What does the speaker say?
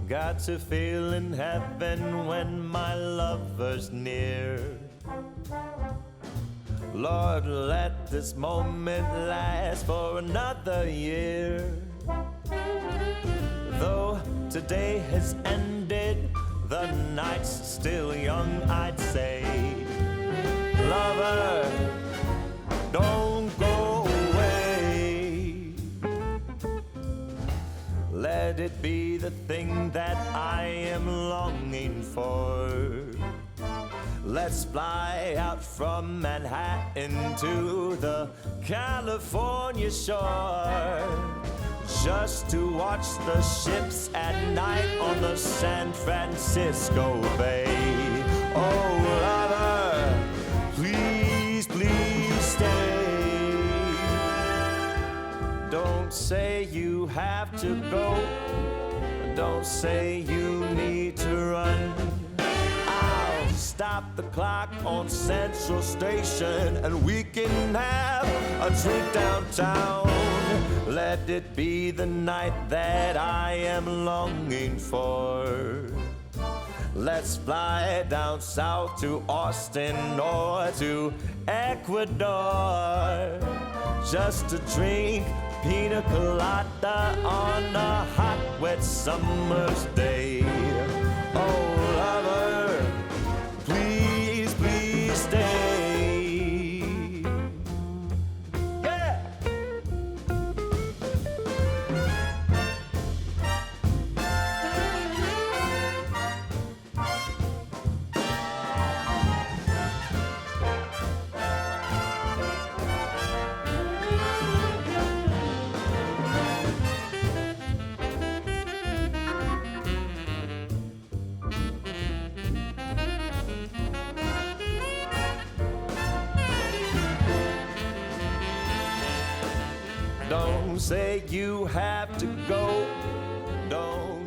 Got to feel in heaven when my lover's near. Lord, let this moment last for another year. Though today has ended, the night's still young, I'd say. Lover, don't go away. Let it be the thing that I am longing for. Let's fly out from Manhattan to the California shore, just to watch the ships at night on the San Francisco Bay. Oh, lover, please, please stay. Don't say you have to go. Don't say you need to run. I'll stop the clock on Central Station and we can have a drink downtown. Let it be the night that I am longing for. Let's fly down south to Austin or to Ecuador, just to drink pina colada on a hot, wet summer's day. Oh, lover, please, please stay. Yeah! Don't say you have to go. Don't